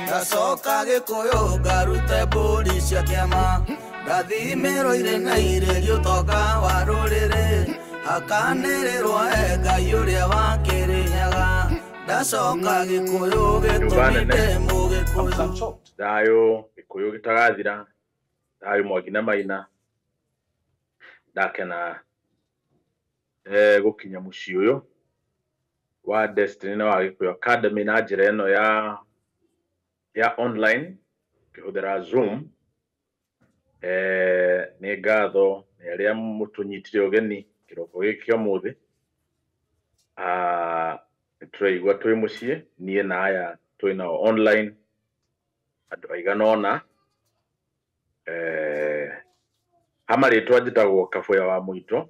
Gacoka gikuyu garute mburi cia kiama ngathimiro irenaire riutoka wa ruriri hakanĩrĩrwo Ngai ũrĩa wa Kĩrĩnyaga ndacoka gikuyu gĩtũmĩte mũgĩkũyũ dayo gikuyu gitagathira dayo Mwagina Maina ndakena gukinya muciĩ ũyũ wa Destiny na wa Gikuyu Academy na njĩra ĩno ya online kĩhũthĩra Zoom. Nĩ ngatho nĩ arĩa mũtũnyitire ũgeni kĩroko gĩkĩ kĩa ũmũthĩ. Tũraigua twĩ mũciĩ niĩ na aya twĩ nao online andũ aigana ũna. Amarĩtwa njĩtagwo Kaboya wa Mũito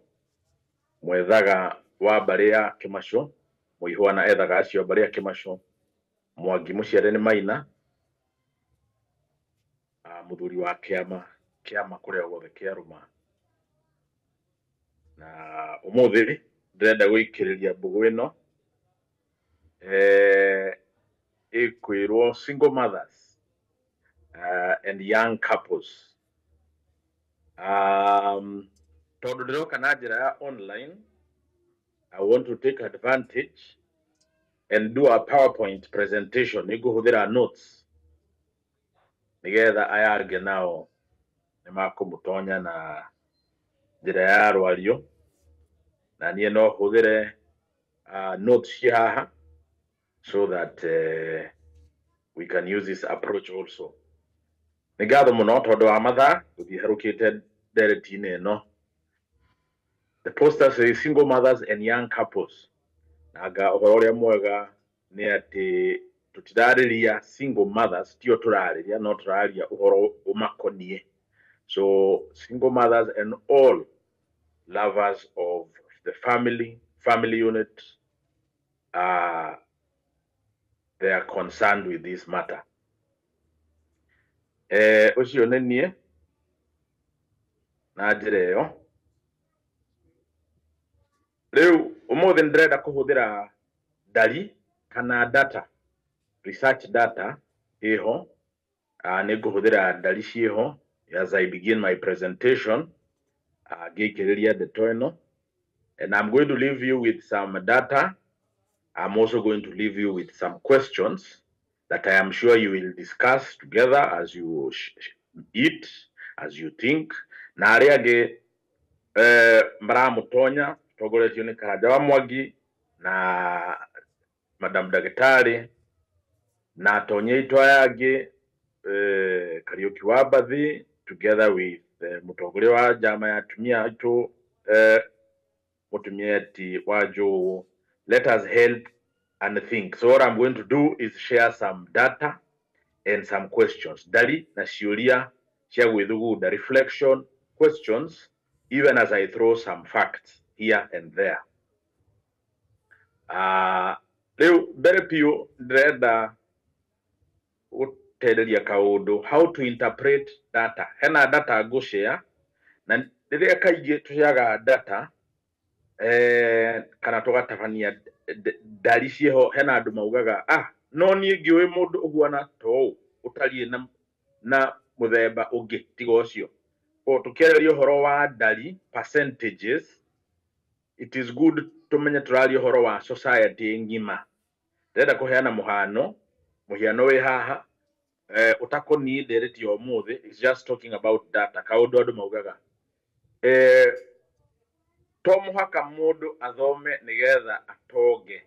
mwethaga wa mbarĩ ya Kĩmaco Mũihwana ethaga acio mbarĩ ya Kĩmaco Mwangi mũciare nĩ Maina mũthuri wa kĩama kũrĩa guothe kĩarũma. Na ũmũthĩ ndĩrenda gũikĩrĩria mbũgũ ĩno ĩkwĩrwo single mothers and young couples. Tondũ ndĩroka na njĩra ya online, I want to take advantage and do a PowerPoint presentation. Nĩngũhũthĩra notes nigetha aya angĩ nao nĩmakũmũtonya na njĩra ya rwario, na niĩ no hũthĩre notes cia haha so that we can use this approach also. Nĩ ngatho mũno tondũ wa mathaa gũthiĩ harũkĩte ndereti-inĩ ĩno. The poster says single mothers and young couples. Naga ũhoro ũrĩa mwega nĩ atĩ tutirarĩria single mothers, tio tũrarĩria no tũrarĩria ũhoro ũmakoniĩ. So single mothers and all lovers of the family unit, they are concerned with this matter. Ũcio nĩ niĩ na njĩra ĩyo. Rĩu ũmũthĩ ndĩrenda kũhũthĩra ndari kana data, research data ĩho. Nĩngũhũthĩra ndari ciĩho as I begin my presentation ngĩkĩrĩria ndeto ĩno. And I'm going to leave you with some data. I'm also going to leave you with some questions that I am sure you will discuss together as you eat, as you think. Na arĩa angĩ maramũtonya togoretio nĩ Karanja wa Mwangi na Madam Ndagĩtarĩ na atonye itwa yangĩ Kariuki wa Mbathi together with mũtongoria wa njama ya atumia aitũ mũtumia ti wa Njogu. Let us help and think. So what I'm going to do is share some data and some questions. Ndari na ciũria cia gwĩthugunda, reflection questions, even as I throw some facts here and there. Rĩu mbere piũ ndĩrenda gũteithĩria kaũndũ how to interpret data. Hena data ngũshare na rĩrĩa kaingĩ tũheaga data kana tũgatabania ndari ciĩho, hena andũ maugaga no niĩ ngĩũĩ mũndũ ũguana to ũtariĩ na mũthemba ũngĩ tiga ũcio. Tũkĩarĩria ũhoro wa ndari percentages, it is good tumenye tũraria ũhoro wa society ngima. Ndĩrenda kũheana mũhiano wĩ haha ũtakoniĩ ndereti ya ũmũthĩ. It's just talking about data. Kaũndũ andũ maugaga to mũhaka mũndũ athome nĩgetha atonge.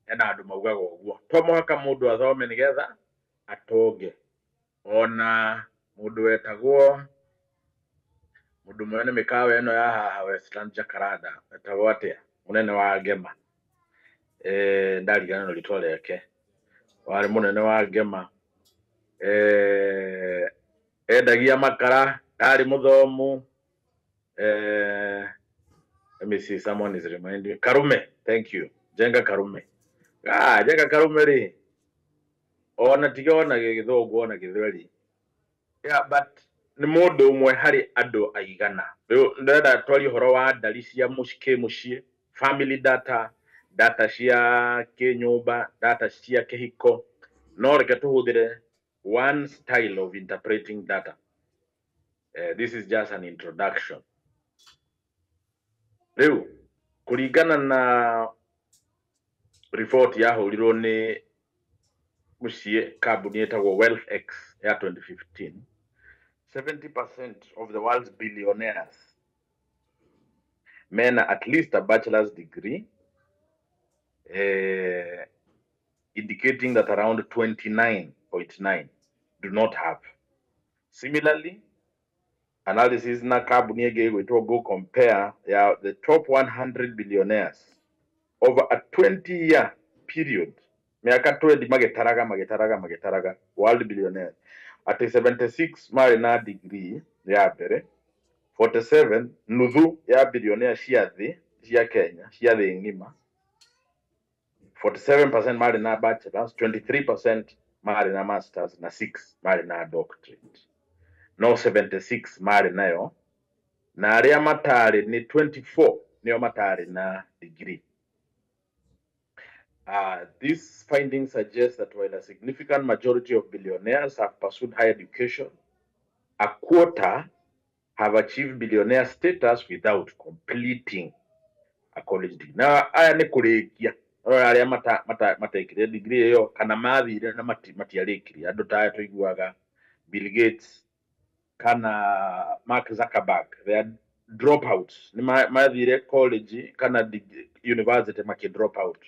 Hena andũ maugaga ũguo, to mũhaka mũndũ athome nĩgetha atonge. Ona mũndũ wetagwo mũndũ mwene mĩkawa ĩno ya haha Western Jacaranda etagwo atĩa, mũnene wa Ngema, ndarigana no rĩtwa rĩake, warĩ mũnene wa Ngema, endagia makara, ndarĩ mũthomu. Let me see, someone is reminding me. Karume, thank you. Jenga Karume. Jenga Karume rĩ ona tiga ona gĩthũngũ ona gĩthweri. Yeah, but nĩ mũndũ ũmwe harĩ andũ aigana. Rĩu ndĩrenda twarie ũhoro wa ndari cia mũciĩ, family data, data cia kinyumba, data cia kihiko, no reke tuhuthire one style of interpreting data. This is just an introduction. Riu kuringana na report yahurirwo ni mucie kambuni etagwo WealthX ya 2015, 70% of the world's billionaires men at least a bachelor's degree, indicating that around 29.9 do not have. Similarly, analysis na kambuni ĩgĩgwĩtwo Go Compare ya the top 100 billionaires over a 20-year period, miaka 20 magĩtaraga world billionaires, at 76 marĩ na degree ya mbere, 47 nuthu ya billionaire cia thĩ cia Kenya cia thĩ ng'ima, 47% marĩ na bachelors, 23% marĩ na masters na 6 marĩ na doctorate. No 76 marĩ nayo, na arĩa matarĩ ni 24 nĩo matarĩ na degree. These findings suggest that while a significant majority of billionaires have pursued higher education, a quarter have achieved billionaire status without completing a college degree. Na aya nĩ kũrĩkia arĩa matekire degree ĩyo kana mathire na matiarĩkirie. Andũ ta aya tũiguaga Bill Gates kana Mark Zuckerberg, they are dropouts. Ni mathire college kana university maki drop out.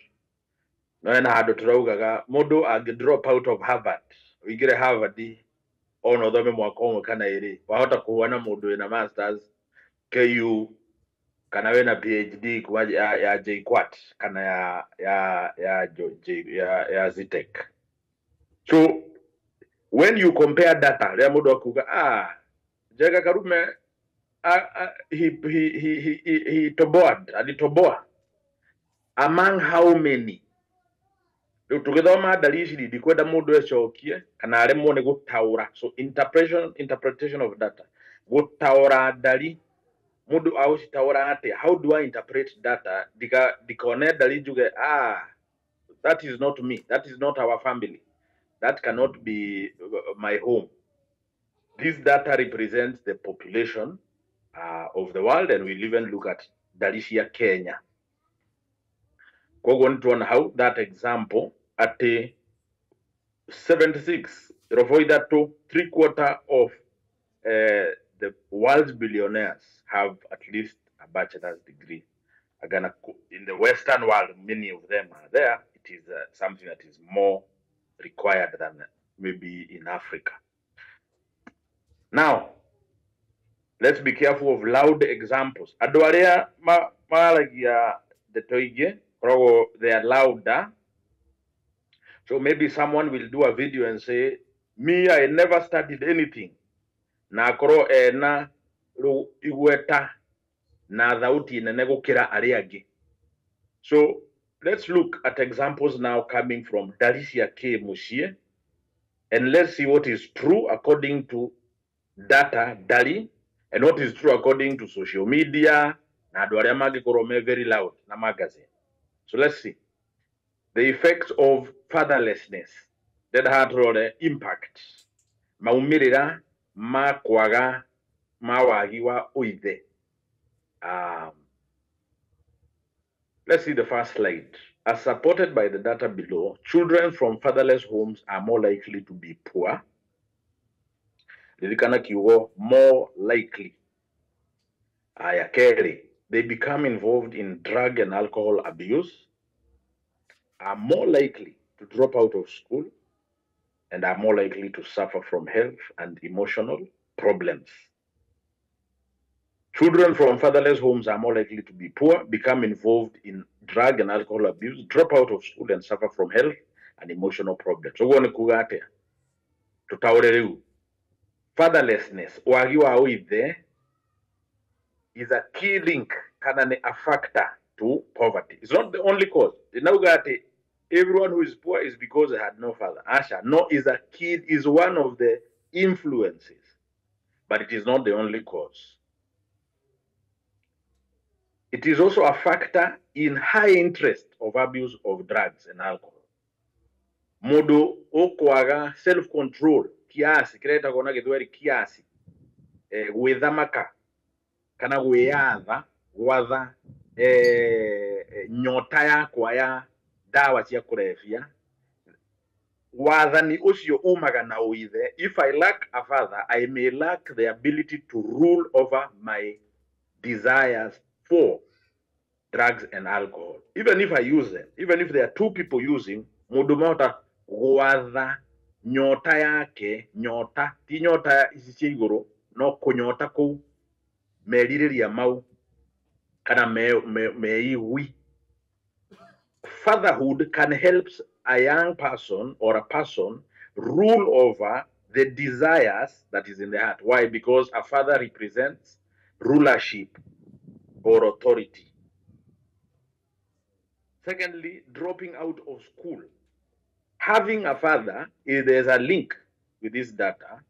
No na handũ tũraugaga mũndũ angĩ drop out of Harvard, ũingĩre Harvard ona ũthome mwaka ũmwe kana ĩrĩ, wahota kũhuana mũndũ wĩna masters KU kana wĩna PhD kuma ya JKUAT kana ya ZTech. So when you compare data, rĩa mũndũ akuga Njenga Karume he toboa among how many? Tugithoma ndari ici ndikwenda mundu ecokie kana aremwo ni gutaura. So interpretation of data, gutaura ndari mundu aucitaura ate, how do I interpret data dikone ndari njuge that is not me, that is not our family, that cannot be my home. This data represents the population of the world, and we'll even look at ndari cia Kenya. Koguo nituona how that example at 76, that to 3/4 of the world's billionaires have at least a bachelor's degree. Again, in the Western world, many of them are there. It is something that is more required than maybe in Africa. Now, let's be careful of loud examples. Andũ arĩa maragia ndetoige they are louder. So maybe someone will do a video and say, me, I never studied anything. Na koro na igweta na thauti nene gũkĩra arĩa angĩ. So let's look at examples now coming from ndari cia kĩmũciĩ, and let's see what is true according to data ndari and what is true according to social media na andũ arĩa mangĩkorwo me very loud na magazine. So let's see the effects of fatherlessness, that had role impact maumirira makwaga mawagi wa uithe. Let's see the first slide. As supported by the data below, children from fatherless homes are more likely to be poor. Lirikana kiugo more likely. They become involved in drug and alcohol abuse, are more likely to drop out of school, and are more likely to suffer from health and emotional problems. Children from fatherless homes are more likely to be poor, become involved in drug and alcohol abuse, drop out of school, and suffer from health and emotional problems. So gone kugate tutaurereu fatherlessness wagi wa uithe is a key link, kana a factor to poverty. It's not the only cause. Inaugate everyone who is poor is because they had no father. Asha, no, is a kid, is one of the influences, but it is not the only cause. It is also a factor in high interest of abuse of drugs and alcohol. Mundu ukwaga self control kiasi kireta kona githweri kiasi gwithamaka kana gwiyatha gwatha nyota yakwa ya dawa cia kurebia. Wathani ucio umaga na uithe. If I lack a father, I may lack the ability to rule over my desires for drugs and alcohol. Even if I use them, even if there are two people using, mundu mota gwatha nyota yake, nyota ti nyota ici cia iguru, no kunyota ku meririria mau kana meigwi. Fatherhood can help a young person or a person rule over the desires that is in the heart. Why? Because a father represents rulership or authority. Secondly, dropping out of school. Having a father, there's a link with this data.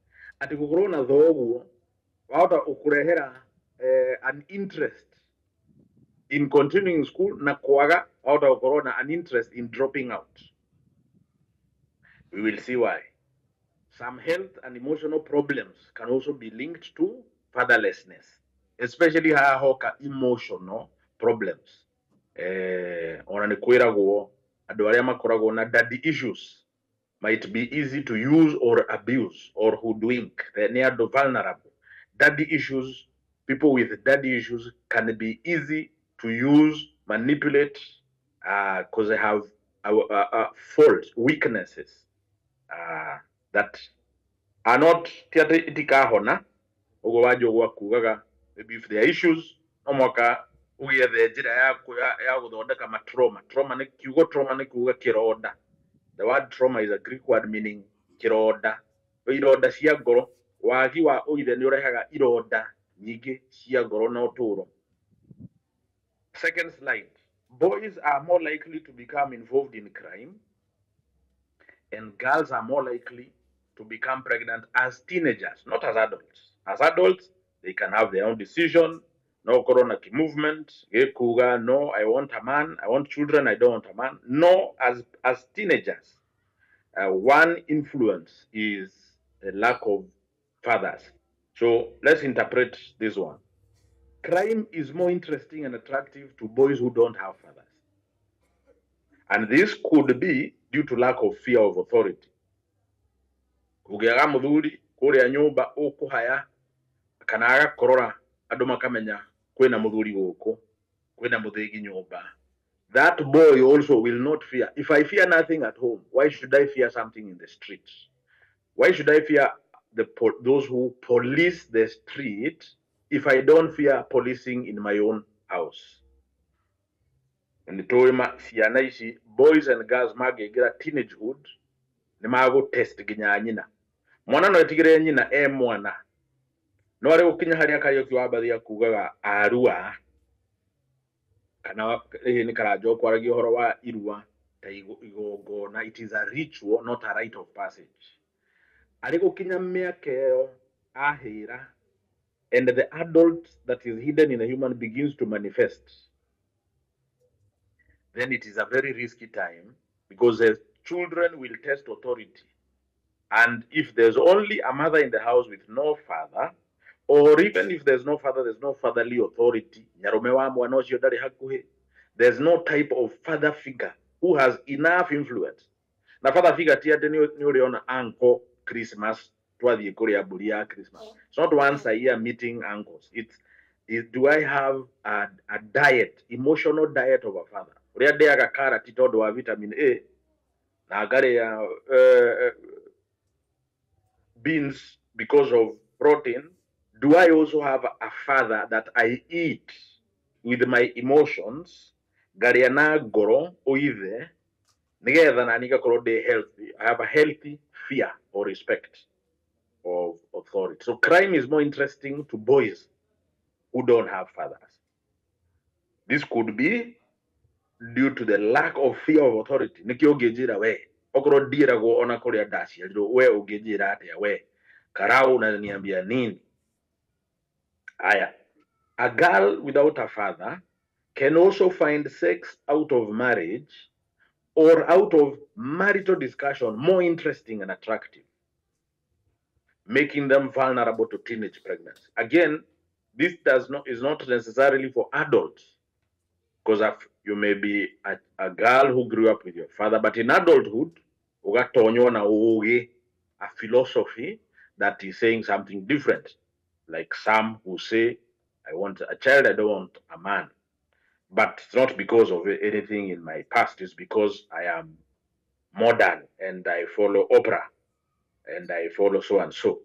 Ati kukurona thogu, wauta ukurehera an interest in continuing school na kuaga out of corona an interest in dropping out. We will see why. Some health and emotional problems can also be linked to fatherlessness, especially hoka emotional problems. Ona ni kwira go andu aria makoragwo na daddy issues might be easy to use or abuse or hoodwink. They are vulnerable. Daddy issues, people with daddy issues can be easy to use, manipulate, because they have faults, weaknesses that are not tiatikahona. Maybe if there are issues, omaka uye the jira ya kuthondeka ma trauma. Trauma ni kuga kiroda. The word trauma is a Greek word meaning kiroda. Iroda cia ngoro, wagi wa uithe ni urehaga iroda nyingi cia ngoro na uturo. Second slide. Boys are more likely to become involved in crime, and girls are more likely to become pregnant as teenagers, not as adults. As adults, they can have their own decision. No corona movement. No, I want a man. I want children. I don't want a man. No, as teenagers, one influence is a lack of fathers. So let's interpret this one. Crime is more interesting and attractive to boys who don't have fathers. And this could be due to lack of fear of authority. Kugiaga muthuri kuria nyumba ukuhaya kana agakorora andu makamenya kwina muthuri guku kwina muthigi nyumba. That boy also will not fear. If I fear nothing at home, why should I fear something in the streets? Why should I fear those who police the street if I don't fear policing in my own house? And the boys and girls magegera teenagehood ni mago test ginya nyina. Mwana no etigire nyina mwana. No ari gukinya haria kario kiwabathia kugaga arua kana ni karajo kwaragia horo wa irua ta igongona. It is a ritual, not a rite of passage. Ari gukinya miaka yo ahira, and the adult that is hidden in a human begins to manifest, then it is a very risky time, because the children will test authority. And if there's only a mother in the house with no father, or even if there's no father, there's no fatherly authority, there's no type of father figure who has enough influence. Na father figure tiate ni uliona uncle Christmas, twathie kuria buria Christmas. It's not once a year meeting uncles. Do I have a diet, emotional diet of a father? Uria ndeaga carrot tondu wa vitamin A na ngare beans because of protein. Do I also have a father that I eat with my emotions? Ngaria na ngoro uithe nigetha na nigakorwo ndi healthy. I have a healthy fear or respect of authority. So crime is more interesting to boys who don't have fathers. This could be due to the lack of fear of authority. Nikio ngejira we okoro ndiragwo ona kuria ndaciarirwo we ungejira atia we karau unaniambia nini? Aya, a girl without a father can also find sex out of marriage or out of marital discussion more interesting and attractive, making them vulnerable to teenage pregnancy. Again, this is not necessarily for adults, because you may be a girl who grew up with your father, but in adulthood, a philosophy that is saying something different. Like some who say, I want a child, I don't want a man. But it's not because of anything in my past, it's because I am modern and I follow Oprah and I follow so and so.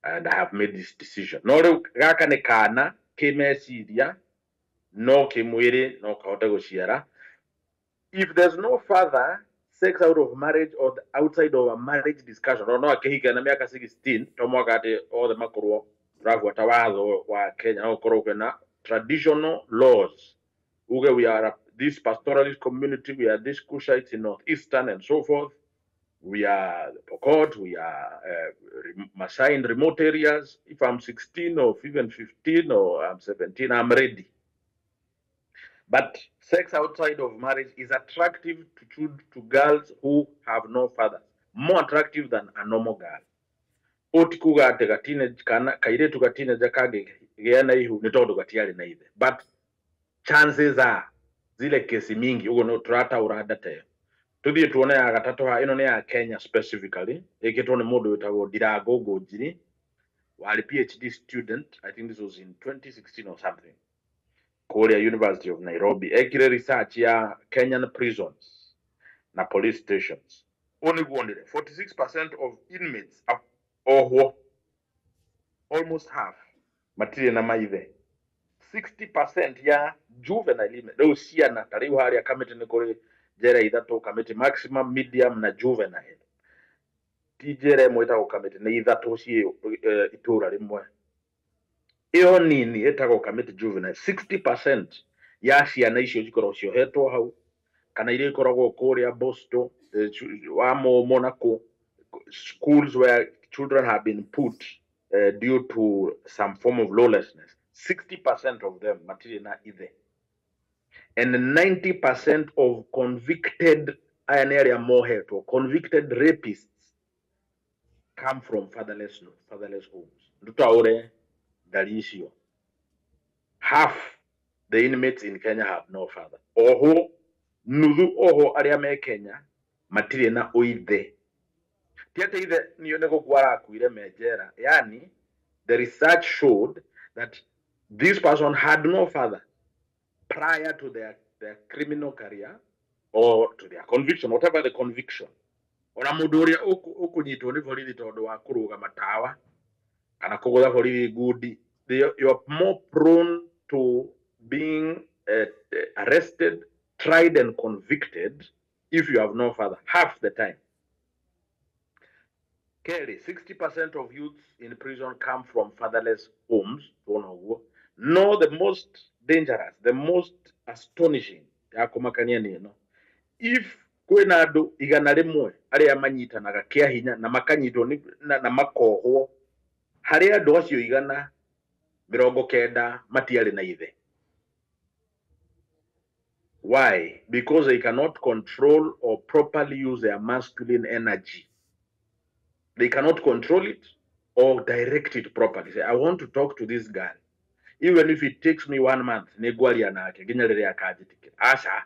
And I have made this decision. No gaka ne kana kemesiria no kimwiri no kahota guciara. If there's no father, sex out of marriage or outside of a marriage discussion, no akihika na miaka 16 tomwaka ati all the makurwo rafuata watho wa Kenya no korwo na traditional laws. Uge we are this pastoralist community, we are this Cushites in Northeastern and so forth. We are Pokot, we are Maasai in remote areas. If I'm 16 or even 15 or I'm 17, I'm ready. But sex outside of marriage is attractive to girls who have no fathers. More attractive than a normal girl. Otikuga tega teenage kana kaire tuga teenage kage geana ihu nitodo gatiali na ibe. But chances are zile kesi mingi ugo no trata urada te. Tuthie tuone ya gatatu ha ino ne ya Kenya specifically eketone modo itago Dirago Gojiri wali PhD student. I think this was in 2016 or something. Korea University of Nairobi ekire research ya Kenyan prisons na police stations. Only 46% of inmates or almost half material na maive. 60% ya juvenile inmates. Those here na tariu hari ya kamete ni kore jere idhato kamete maximum, medium na juvenile. Tijere mwita kamete na idhato si itura limwe. Iyo nini etago kamete juvenile. 60% ya ciana icio jikoro ciohetwo hau kana ile ikoragwo Korea Boston wamo Monaco schools where children have been put due to some form of lawlessness. 60% of them material na either. And 90% of convicted convicted rapists come from fatherless homes. Ndutaure dalisio. Half the inmates in Kenya have no father. Oho nudu oho aria Kenya material na oithe. Tiate eithe nione gokwara kuire mejera. Yani the research showed that this person had no father prior to their criminal career or to their conviction, whatever the conviction. Ona muduria ukunyitwo ni borithi tondu wa kuruga matawa kana kugutha borithi gudi. You are more prone to being arrested, tried and convicted if you have no father, half the time. Kelly, 60% of youths in prison come from fatherless homes. No, the most dangerous, the most astonishing, if kwena andu igana rimwe aria manyitanaga kia hinya na makanyitwo na makohwo, hari andu acio igana 90 matiari na ithe. Why? Because they cannot control or properly use their masculine energy. They cannot control it or direct it properly. Say, I want to talk to this girl. Even if it takes me 1 month, Asha,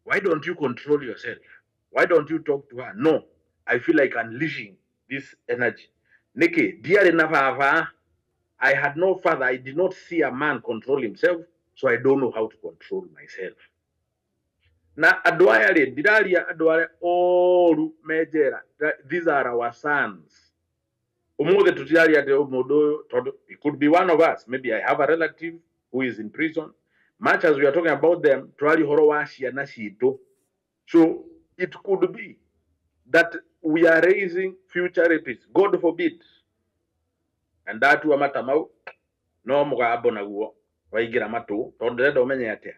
why don't you control yourself? Why don't you talk to her? No, I feel like unleashing this energy. Nikki, dear enough, I had no father. I did not see a man control himself, so I don't know how to control myself. Na adware didalia adware all mejera. These are our sons. It could be one of us. Maybe I have a relative who is in prison. Much as we are talking about them, so it could be that we are raising future rapists. God forbid. And that wa matamau no mugabo naguo waigira matu tondere omenye atia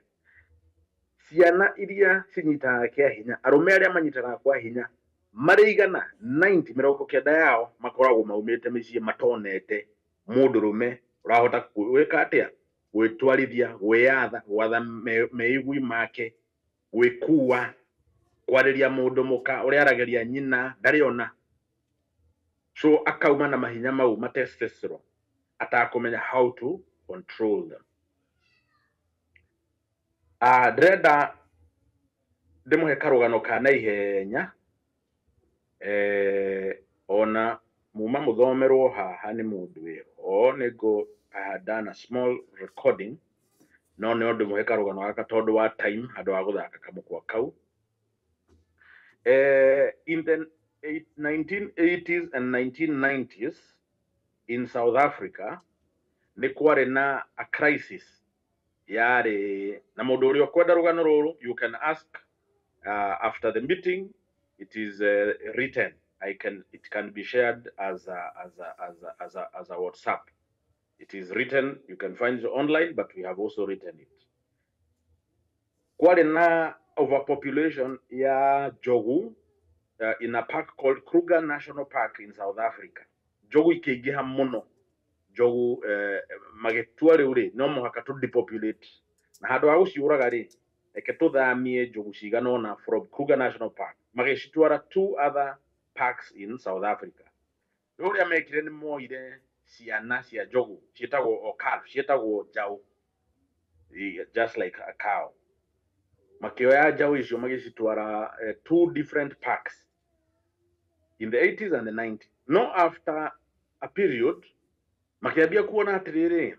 ciana iria cinyitaga kia hinya arume aria manyitaga kwa hinya marigana 90 yao makoragwo maumite micii matonete mundurume urahota gwika atia gwitwarithia gwiyatha gwatha meigui make gwikua kwariria mundu muka uria arageria nyina ndari ona so akauma na mahinya mau ma testosterone atakumenya how to control them. Ndrenda ndimuhe karugano ka na ihenya ona muma muthomerwo haha ni mundu o nego done a small recording no ne undu muhe karugano gaka tondu wa time handu wa guthaka kamukwa kau. In the 1980s and 1990s in South Africa ni kwari na a crisis yari na mundu uri okwenda rugano ruru. You can ask after the meeting. It is written. It can be shared as a WhatsApp. It is written. You can find it online, but we have also written it. Kwari na overpopulation ya jogu in a park called Kruger National Park in South Africa. Jogu ikigiha muno. Jogu magitware uri no muhaka to depopulate. Na handu ha guciuraga ri eke tuthamie jogu ciganona from Kruger National Park magicitwara 2 other parks in South Africa. Uria mekire ni moire ciana cia jogu cietagwo calf, cietagwo jau, just like a cow. Makioya jau icio magicitwara 2 different parks in the 80s and the 90s. No, after a period makiambia kuona atiriri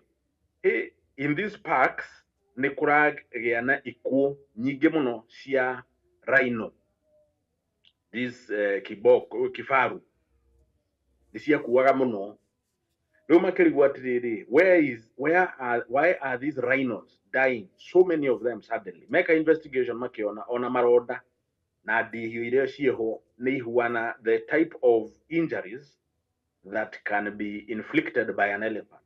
in these parks ni kuragia na ikuo nyingi muno cia rhino. This kiboko kifaru ni cia kuaga muno. Riu makirigwa atiriri, why are these rhinos dying, so many of them suddenly? Make an investigation makiona ona maroda na ndihio iria cieho ni ihuana the type of injuries that can be inflicted by an elephant.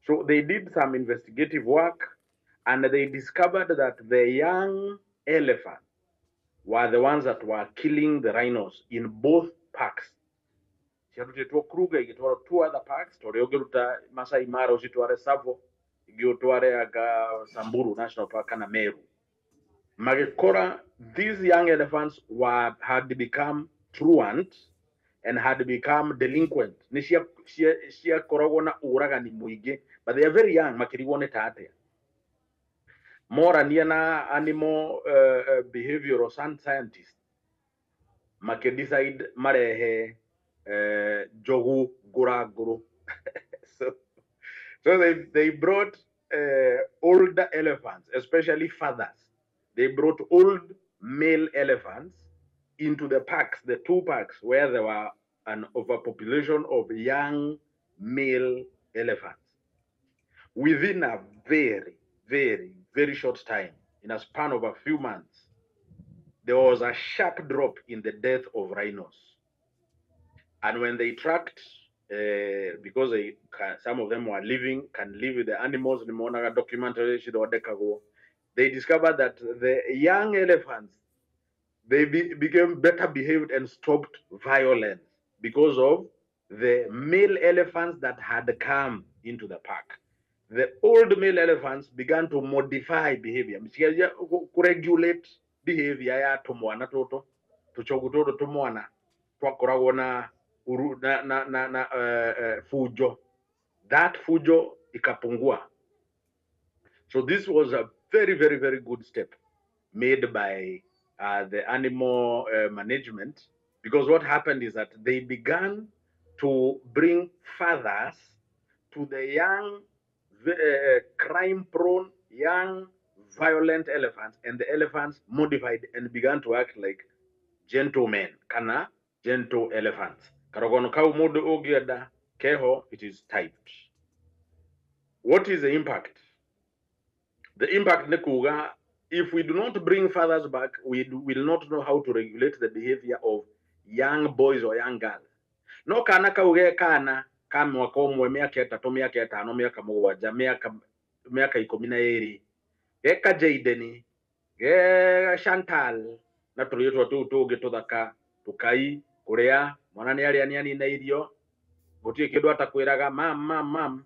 So they did some investigative work and they discovered that the young elephants were the ones that were killing the rhinos in both parks. Ciarutetwo Kruger igitwara 2 other parks, tore ugiruta Masai Mara ucitware Tsavo, igitware aga Samburu National Park kana Meru. Magikora, these young elephants had become truant and had become delinquent. Ni cia koragwo na uragani muingi, but they are very young. Makirigwo ni tate morania na animal behavioral scientists makidecide marehe jogu guraguru. so they brought older elephants, especially fathers. They brought old male elephants into the parks, the 2 parks where there were an overpopulation of young male elephants. Within a very, very, very short time, in a span of a few months, there was a sharp drop in the death of rhinos. And when they tracked, because some of them were can live with the animals, they discovered that the young elephants, they became better behaved and stopped violence because of the male elephants that had come into the park. The old male elephants began to modify behavior, regulate behavior ya tumwana toto, tuchogu toto tumwana, twakoragwo na fujo. That fujo ikapungua. So this was a very, very, very good step made by the animal management, because what happened is that they began to bring fathers to the young, crime-prone, young, violent elephants, and the elephants modified and began to act like gentlemen, kana gentle elephants. Karagono kau modo ogiada keho, it is typed. What is the impact? The impact nekuga, if we do not bring fathers back, we will not know how to regulate the behavior of young boys or young girls. No kana kauge kana kama mwaka umwe miaka 3 miaka 5 miaka 7 miaka 12 eka Jaden ge Chantal na tuliyotwa tuge tuthaka tukai kuria mwana ni aria ni na irio gutie kindu atakwiraga mam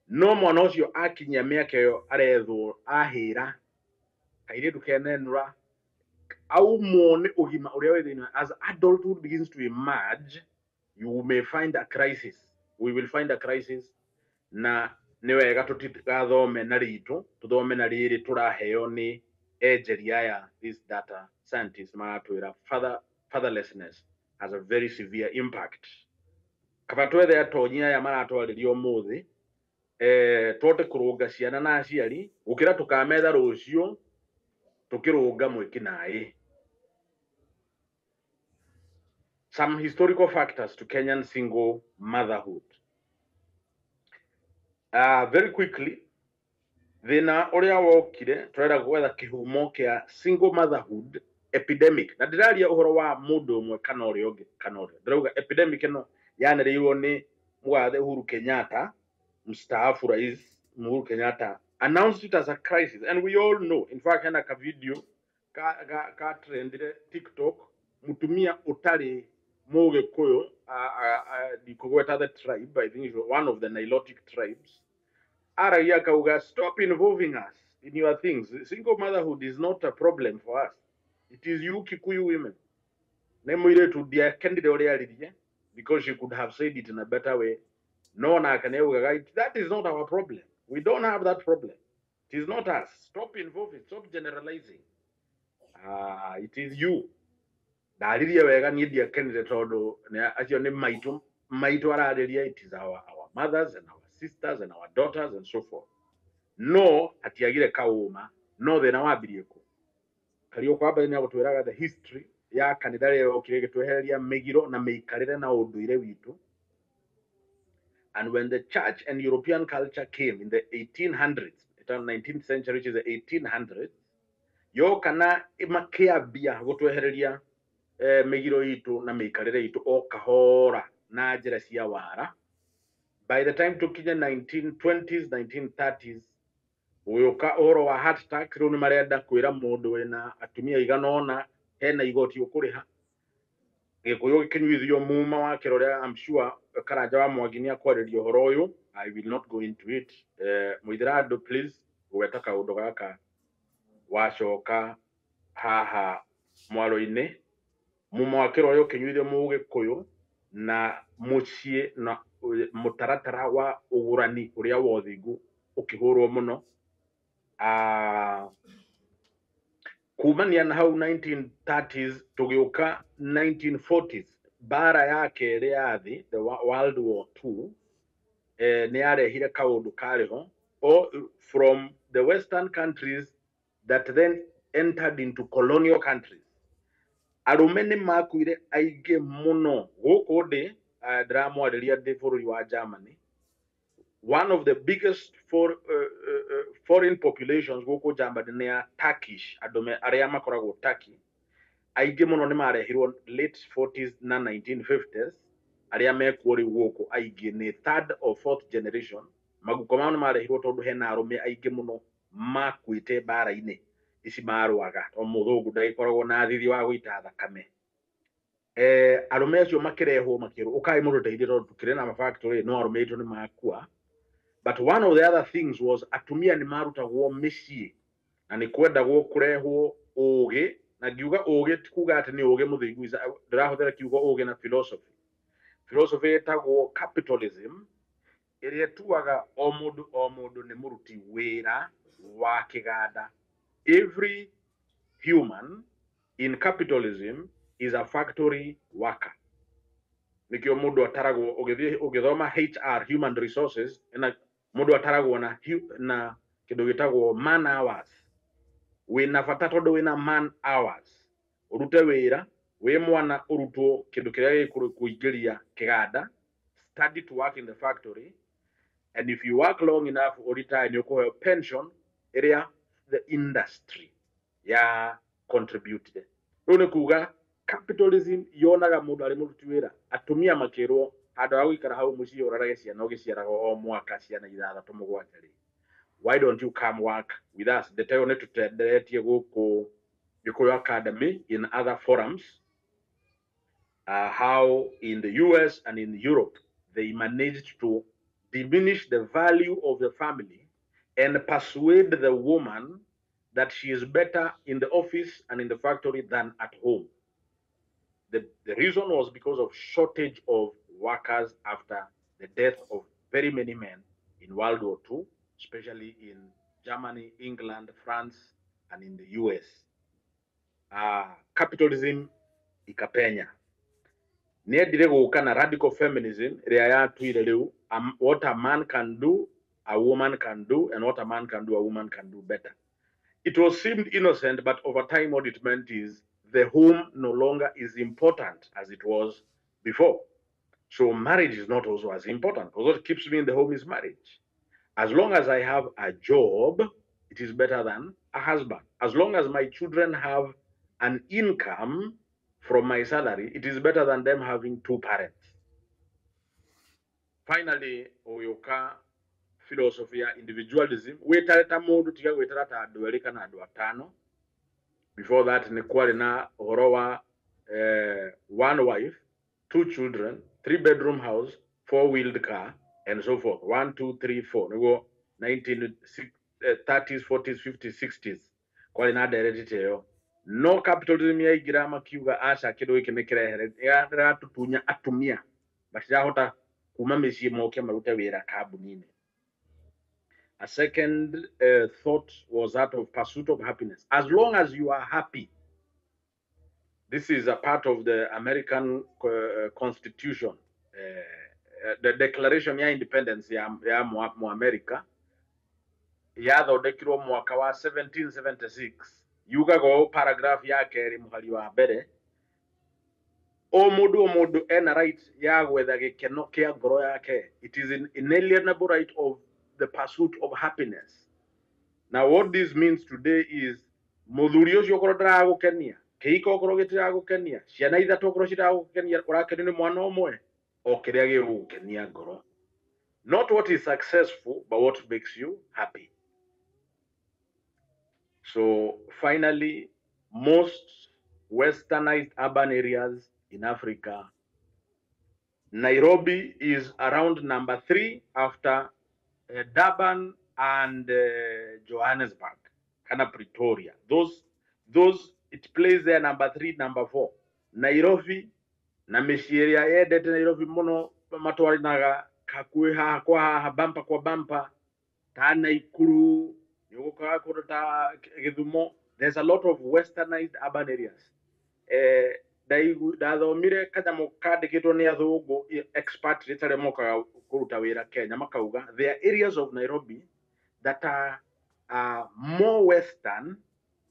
no mwana ucio akinyia miaka iyo arethwo ahira kaire dukenenura au muone ugima uria withina. As adulthood begins to emerge, you may find a crisis. We will find a crisis, na ni wega tutigathome na ritu tuthome na riri turaheo ni ejeria ya this data scientists maratwira fatherlessness has a very severe impact. Kaba twethe atonyia ya maratwaririo muthi twote kurunga ciana na aciari gukira tukametha rucio tukirunga mwikinaĩ. Some historical factors to Kenyan single motherhood. Very quickly, thina uria wokire turenda gwetha kihumo kia single motherhood epidemic. Na ndiraria uhoro wa mundu umwe kana uria ungi kana uria. Ndirauga epidemic ino yanereirwo ni Mgathe Uhuru Kenyatta, mstaafu rais Uhuru Kenyatta, announced it as a crisis, and we all know. In fact, hena ka video ka trendire TikTok, mutumia utari Mugikuyu, Dikogweta the tribe, I think it's one of the Nilotic tribes. Araia kauga, stop involving us in your things. Single motherhood is not a problem for us. It is you Kikuyu women. Nemuire to their candidate because she could have said it in a better way. No one can that is not our problem. We don't have that problem. It is not us. Stop involving, stop generalizing. It is you. Dariria wega ni dia candidate todo acio ni maitu arariria. It is our mothers and our sisters and our daughters and so forth. No atiagire kauma no thina wambirie ku kario kwamba ni gutwiraga the history ya kanitha rero kire gitwehereria migiro na meikarire na unduire witu. And when the church and European culture came in the 1800s, the 19th century, which is the 1800s, yo kana imakiambia gutwehereria migiro itu na meikarire itu o kahora na njira cia wara. By the time tukinya 1920s, 1930s, uyoka oro wa heart attack riu ni marenda kwira mundu wena atumia iganona hena igoti ukuriha gikuyu gikinyuithio muma wa kiroria. I'm sure Karanja wa Mwangi akwaririo horo uyu. I will not go into it. Muithirado, please gweta kaundu gaka wacoka haha mwaro-ini muma wa kiroria ukinyuithio mugikuyu na mucie na mutaratara wa ugurani uria wothingu ukihurwo muno. Kumania na hau 1930s tugiuka 1940s bara ya keri ya thi, the World War II, ni arehire kaundu kariho from the western countries that then entered into colonial countries. Arume ni makuire aige muno guku ndi ndramwariria ndi bururi wa Germany. One of the biggest foreign populations guku Germany ni ya Turkish, adume aria makoragwo Turkey. Aige muno ni marehirwo late 40s na 1950s. Aria mekuo riu guku aige ni third or fourth generation. Maguko mao ni marehirwo tondu hena arume aige muno makuite bara-ini ici marwaga. O muthungu ndagikoragwo na thithi wa guita thakame. Arume acio makirehwo makiru ukai mundu teithie tondu tukire na factory no arume itu ni makua. But one of the other things was atumia ni marutagwo micii na ni kwendagwo kurehwo ugi. Na ngiuga ugi tikuga ati ni ugi muthingu, ndirahuthira kiugo ugi na philosophy. Philosophy etagwo capitalism, iria tuaga o mundu ni muruti wira wa kiganda. Every human in capitalism is a factory worker. Nikio mundu ataragwo ugithoma HR, human resources, na mundu ataragwo na kindu gitagwo man hours. Wina bata tondu wina man hours urute wira wi mwana urutwo kindu kiria gikuingiria kiganda, study to work in the factory, and if you work long enough or retire you call pension area the industry ya contributed. Rune kuga capitalism yonaga mundu ari muruti wira. Atumia makirwo handu ha guikara hau mucii urarage ciana ugiciaraga o mwaka ciana 6 7. Why don't you come work with us? The time to tutenderetie guku Gikuyu Academy in other forums. How in the US and in Europe they managed to diminish the value of the family and persuade the woman that she is better in the office and in the factory than at home. The reason was because of shortage of workers after the death of very many men in World War II, especially in Germany, England, France, and in the US. Capitalism ikapenya. Niendire guka na radical feminism ria yatuire riu, what a man can do, a woman can do, and what a man can do, a woman can do better. It was seemed innocent, but over time what it meant is the home no longer is important as it was before. So marriage is not also as important, because what keeps me in the home is marriage. As long as I have a job, it is better than a husband. As long as my children have an income from my salary, it is better than them having two parents. Finally, oyoka philosophy ya individualism, wetareta mundu tiga gwetara ta andu eri kana andu atano. Before that, ni kwari na uhoro wa one wife, two children, 3-bedroom house, 4-wheeled car, and so forth. 1, 2, 3, 4. Nigo 1930s, 40s, 50s, 60s. Kwari na directed yo. No capitalism ya igira makiuga aca kido iki nikirehere ya ratutunya atumia. Batirahota kuma micii moke marute wira kambuni-ini. A second thought was that of pursuit of happiness. As long as you are happy, this is a part of the American Constitution, the Declaration ya Independence ya mu America, yathondekirwo mwaka wa 1776. Yugaga paragraph ya keri muhari wa mbere, o mundu ena right ya gwetha gikeno kia ngoro yake. It is an inalienable right of the pursuit of happiness. Now what this means today is muthuri ucio korwo ndaragukenia, kihiko okorwo gitiragukenia, ciana ithatu okorwo ciragukenia, urakenio ni mwana umwe, o kiria gigugukenia ngoro. Not what is successful, but what makes you happy. So finally, most westernized urban areas in Africa, Nairobi is around number 3 after Durban and Johannesburg, kana Pretoria. Those it plays there number 3, number 4. Nairobi na micii yendete Nairobi muno matwarinaga kakui haha kwa haha, bampa kwa bampa, ta Naikuru, yugukaga kundu ta Githumo. There's a lot of westernized urban areas. Ndathomire kanyamu kandikitwo ni athungu expatriates aria mokaga kuruta wira Kenya, makauga there are areas of Nairobi that are more western,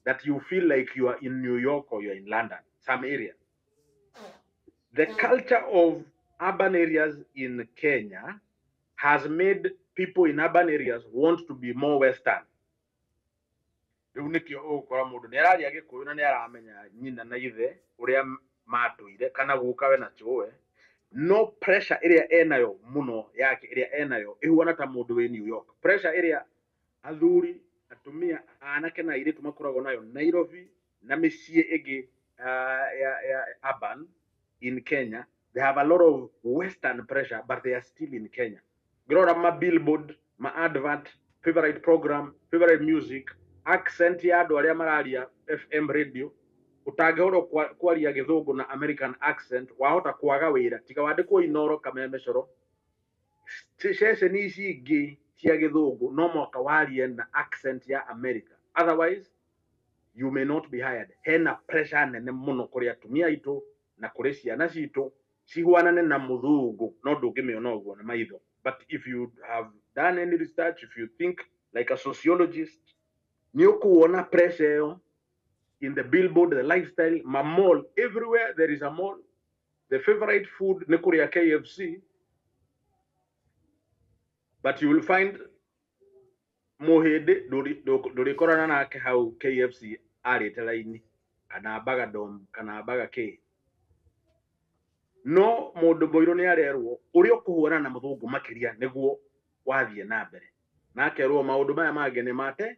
that you feel like you are in New York or you are in London, some areas. The culture of urban areas in Kenya has made people in urban areas want to be more western. Riu nikio ukora mundu ni araria Gikuyu na ni aramenya nyina na ithe uria matuire kana guka we na chwe. No pressure area enayo muno yake area enayo ihuana ta mundu we New York. Pressure area athuri atumia anake na iritu makoragwo nayo Nairobi na micii igi ya urban in Kenya. They have a lot of western pressure, but they are still in Kenya. Growing up, my billboard, my advert, favorite program, favorite music, accent ya andu aria mararia FM radio, utangihoro kwaria Githungu na American accent, wahota kwaga wira tiga wandikwo Inoro Kameme Coro. Ceceni ici ingi cia Githungu no mwaka warie na accent ya America, otherwise you may not be hired. Hena pressure nene muno kuri atumia itu na kuri ciana citu cihuanane na muthungu, no ndungimiona uguo na maitho. But if you have done any research, if you think like a sociologist, ni ukuona pressure in the billboard, the lifestyle, ma mall, everywhere there is a mall. The favorite food ni kuria KFC, but you will find muhindi ndurikorana nake hau KFC arite laini kana Burger Dome kana Burger K. No mundu boiro ni arerwo uri okuhurana na muthungu makiria niguo wathie na mbere, nakerwo maundu maya mangĩ ni mate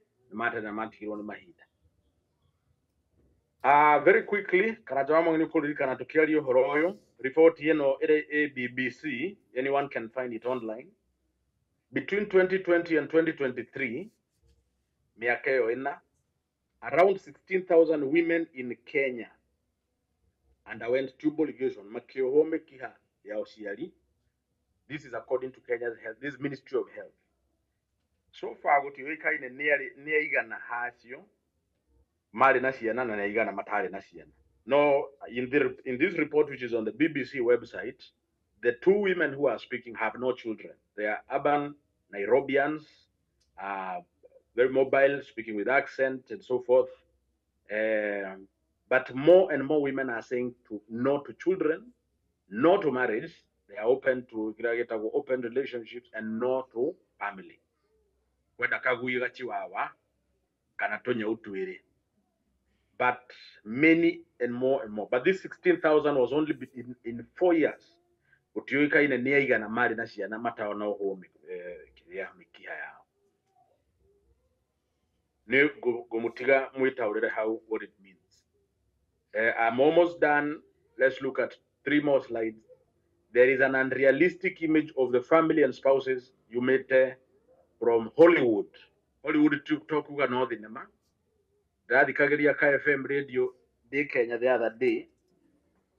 na matikirwo ni mahinda. Very quickly, karaja wa mwangi kuririkana tukiaria uhoro uyu, report ino ire BBC, anyone can find it online. between 2020 and 2023 miaka ĩyo ĩna, around 16,000 women in Kenya underwent tubal ligation makĩohwo mĩkiha ya ũciari. This is according to Kenya's health, this Ministry of Health. So far gũtiũĩkaine nĩ aigana hacio marĩ na ciana na nĩ aigana matarĩ na ciana. No, in this report, which is on the BBC website, the 2 women who are speaking have no children. They are urban Nairobians, very mobile, speaking with accent and so forth. But more and more women are saying no to children, no to marriage. They are open to open relationships and no to family. Whether kaguiga chiwawa kana tonya utuire. But many and more. But this 16,000 was only in 4 years. Utiuika ine ni aigana mari na ciana mataona ho kiria mikiha yao. Ni gumutiga mwitaurire how what it means. I'm almost done. Let's look at 3 more slides. There is an unrealistic image of the family and spouses you met from Hollywood. Hollywood TikTok uga no thinema. Ndathikagĩria KFM radio di Kenya the other day,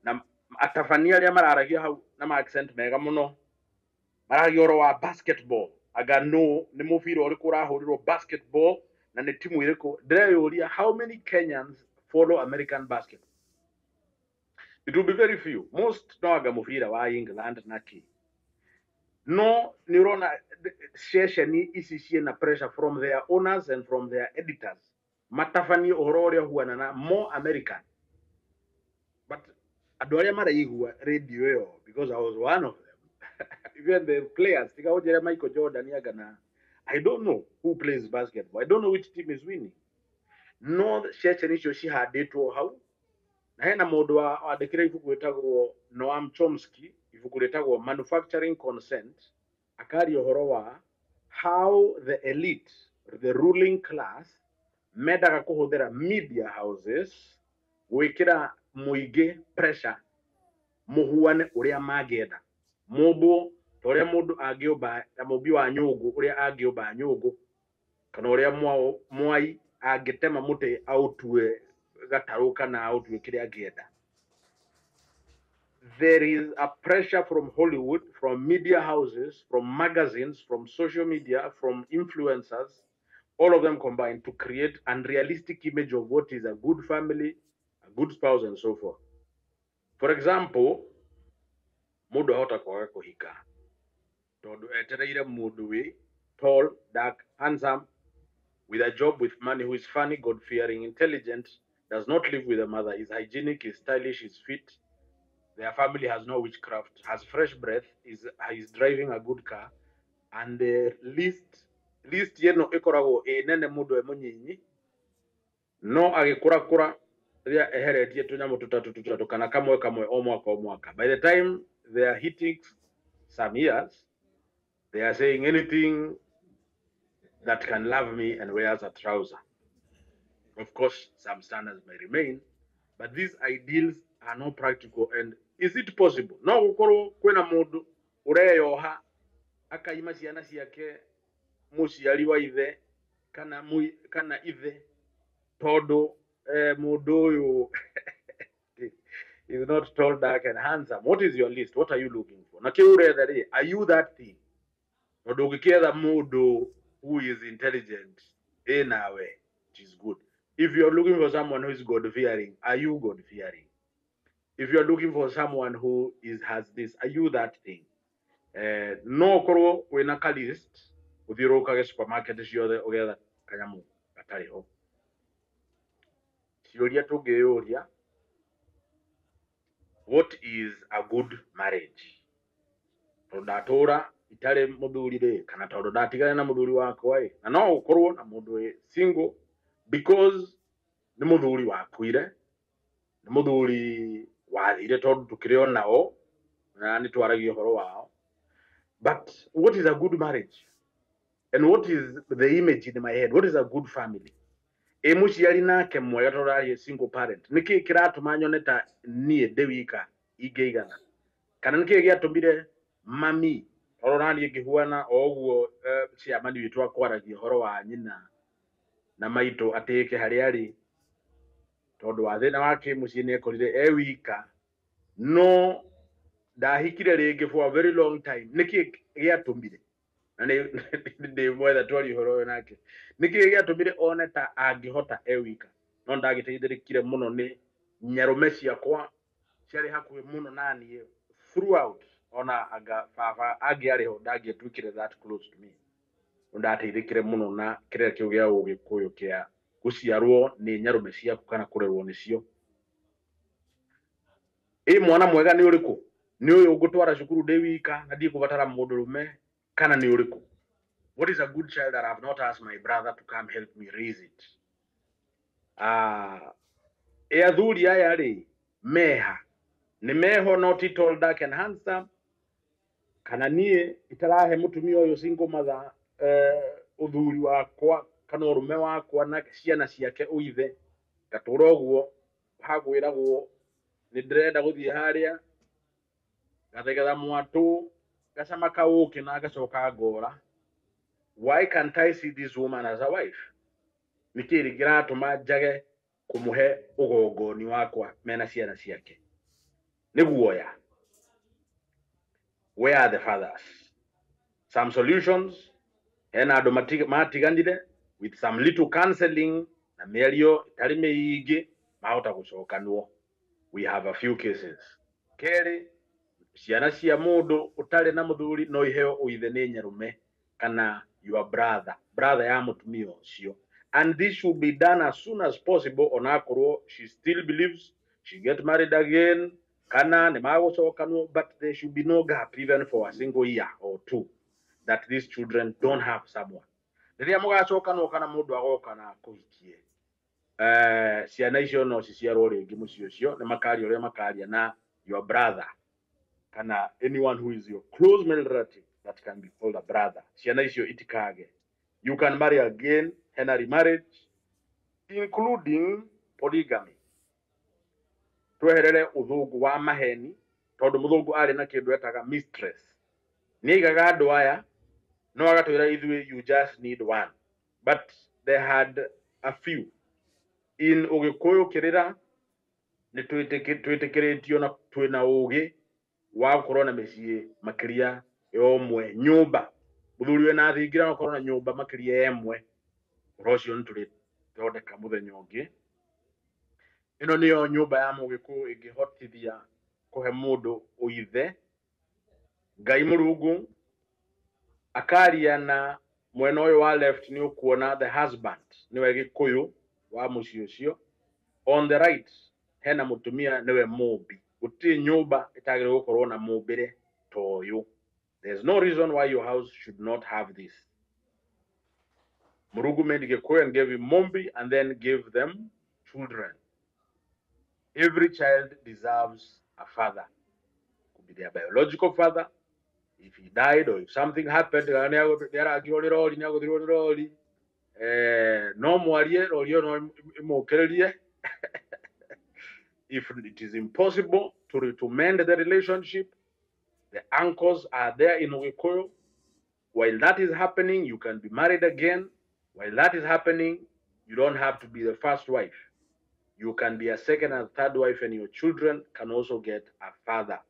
na atafania aria mararagia hau na ma accent mega muno, maragia oro wa basketball. Aga no ni mubira uriku urahurirwo basketball na ni timu iriku. Ndĩreyũria, how many Kenyans follow American basketball? It will be very few. Most no aga mubira wa England na ki. No, nirona session ici ciena pressure from their owners and from their editors. Matafani ororia huana na more American. But adoria maraigua radio yo, because I was one of them. Even the players, tika Michael Jordan yagana. I don't know who plays basketball. I don't know which team is winning. No session icio cihandĩtwo hau. Na hena mũndũ wandĩkĩra ibuku rĩtagwo Noam Chomsky, ibuku rĩtagwo Manufacturing Consent, akaria ũhoro wa how the elite, the ruling class, mendaga kuhuthira media houses gwikira muingi pressure muhuane uria magenda. Mumbu toria mundu agiumba mubi wa nyungu uria agiumba nyungu kana uria mwai agitema muti autue gataru kana autue kiria agienda. There is a pressure from Hollywood, from media houses, from magazines, from social media, from influencers, all of them combined to create an unrealistic image of what is a good family, a good spouse, and so forth. For example, mudu hota kwa kuhika. Todo etereire mudu we, tall, dark, handsome, with a job, with money, who is funny, God-fearing, intelligent, does not live with a mother, is hygienic, is stylish, is fit. Their family has no witchcraft, has fresh breath, is driving a good car, and the least yeno ikorago nene mudu emunyinyi no agikurakura ria eheretie tunyamu tutatu kana kamwe o mwaka. By the time they are hitting some years, they are saying anything that can love me and wears a trouser. Of course, some standards may remain, but these ideals are not practical. And is it possible? No gukoro kwena mundu ureyoha akaima ciana ciake muciari wa ithe kana ithe todo mundu uyu is not tall, dark and handsome. What is your list? What are you looking for? Na kiurethere, are you that thing? Todo ukietha mundu who is intelligent in a way, it is good. If you are looking for someone who is God-fearing, are you God-fearing? If you are looking for someone who has this, are you that thing? No koro wena ka list uthiruka ge supermarket ciothe ugetha kanyamu gatariho. Ciuria tungiyuria, what is a good marriage? Ndatura itare muthuri ri kana tondu ndatigana na muthuri wakwa ri, na no ukorwo na mundu single because ni muthuri wakuire, ni muthuri wathire tondu tukiri onao na ni twaragia horo wao. But what is a good marriage? And what is the image in my head? What is a good family? Muciari nake mwega tondu ari single parent, niki kiratuma nyoneta nie ndewika ingeigana kana niki giatumire mami orona ni ngihuana oguo ciamani witu akwaragia horo wa nyina na maito ateke hari ari tondu wa thina wake mucii ni ekorire wika no ndahikire ringi for a very long time niki giatumire na ni mwetha twari horo nake niki giatumire one ta angihota wika no ndagiteithirikire muno ni nyarume ciakwa ciari hakuhi muno nanie throughout ona anga baba angiariho ndangietuikire that close to me ndateithikire muno na kirere kiu gia ugikuyu kia guciarwo ni nyarume ciaku kana kurerwo nicio mwana mwega ni uriku ni uyu ugutwara cukuru ndi wika na ndi kubatara mundurume kana ni uriku? What is a good child that I have not asked my brother to come help me raise it? Athuri aya ri meha ni meho not tall dark and handsome kana nie itarahe mutumia uyu single mother uthuri wakwa kana urume wakwa na ciana ciake uithe gatura uguo hagwiragwo ni ndirenda guthie haria gathegetha mwatu gacama kauki na gacoka ngora. Why can't I see this woman as a wife? Nikiri giratuma njage kumuhe ugongoni wakwa mena ciana ciake niguoya. Where are the fathers? Some solutions ena andu matiganire with some little counseling na mĩario itari miingi mahota gucokanwo. We have a few cases. Keri ciana cia mundu utari na muthuri no iheo uithe ni nyarume kana your brother ya mutumia ucio, and this should be done as soon as possible. Onakorwo she still believes she get married again kana ni magucokanwo, but there should be no gap even for a single year or two that these children don't have someone. Riria mugacokanwo kana mundu agoka na kuhikie ciana icio no ciciarwo ringi mucii ucio ni makaria uria makaria na your brother kana anyone who is your close male relative that can be called a brother. Ciana icio itikage. You can marry again, hena remarriage, including polygamy. Tweherere uthungu wa maheni tondu muthungu ari na kindu etaga mistress. Nigaga andu aya no agatwira ithui you just need one, but they had a few. In Ugikuyu kirira ni twitikiritio na twina ugi wa gukorwo na micii makiria yomwe nyumba muthuri we na thingira no korwo na nyumba makiria yemwe rocio nturi thondeka muthenya ungi. Ino niyo nyumba ya Mugikuyu ingihotithia kuhe mundu uithe. Ngai Murungu akaria na mwena uyu wa left ni ukuona the husband niwe Gikuyu wa mucii ucio. On the right hena mutumia niwe Mubi. Guti nyumba itagire gukorwo na mubire toyu. There's no reason why your house should not have this. Murungu made Gikuyu and gave him Mumbi and then gave them children. Every child deserves a father. Could be their biological father. If he died or if something happened, no mwarie rorio no imokererie. If it is impossible to mend the relationship, the uncles are there in Ugikuyu. While that is happening, you can be married again. While that is happening, you don't have to be the first wife. You can be a second and third wife, and your children can also get a father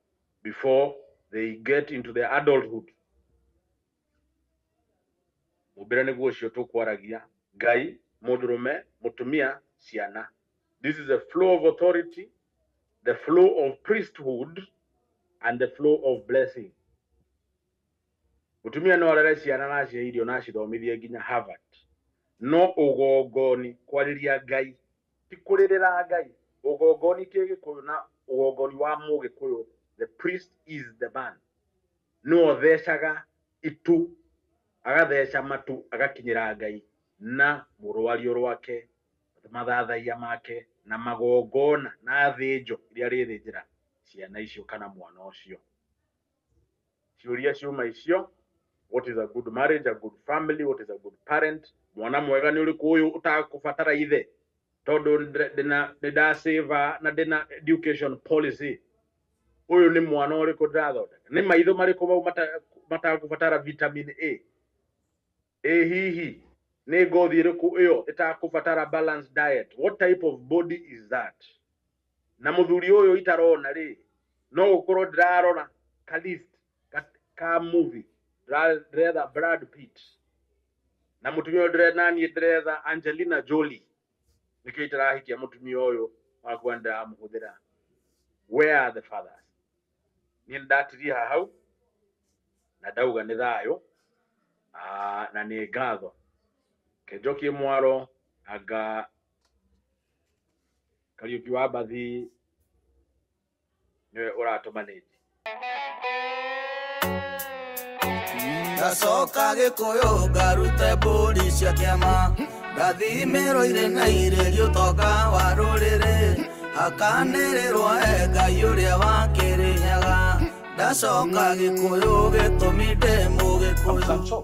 before they get into their adulthood. Mubirane gucio tukwaragia Ngai mudurume mutumia ciana. This is a flow of authority, the flow of priesthood, and the flow of blessing. Mutumia no arere ciana na ciirio na cithomithie nginya Harvard. No ugongoni kwariria Ngai ti kuririra Ngai. Ugongoni ki Gikuyu na ugongoni wa Mugikuyu, the priest is the man. No thecaga itu agatheca matu agakinyira Ngai na murwario rwake mathathaia make na magongona na thinjo iria rithinjira ciana icio kana mwana ucio. Ciuria ciuma icio: what is a good marriage, a good family, what is a good parent? Mwana mwega ni uriku uyu utakubatara ithe tondu ndina save na ndina education policy. Uyu ni mwana uriku ndathondeka, ni maitho mariku matakubatara vitamin A hihi nĩ ngothi ĩrĩkũ ĩyo ĩtakubatara balanced diet? What type of body is that? Na mũthuri ũyũ itarona rĩ, no gũkorwo ndĩrarora ka list ka movie ndĩretha Brad Pitt na mũtumia ũyũ ndĩretha niĩ ndĩretha Angelina Jolie, nĩkĩo itarahikia mũtumia ũyũ wakwa ndĩramũhũthĩra. Where are the fathers? Niĩ ndatiria hau na ndauga nĩ thayũ na nĩ ngatho Njoki Mwaro anga Kariuki wa Mbathi niwe ũratũmanĩte. Ndacoka Gĩkũyũ ngarute mbũri cia kĩama, ndathimĩrwo na irĩrio ũtonga wa rũrĩrĩ, hakanĩrĩrwo Ngai ũrĩa wa Kĩrĩnyaga. Ndacoka Gĩkũyũ gĩtũmi ndĩ Mũgĩkũyũ.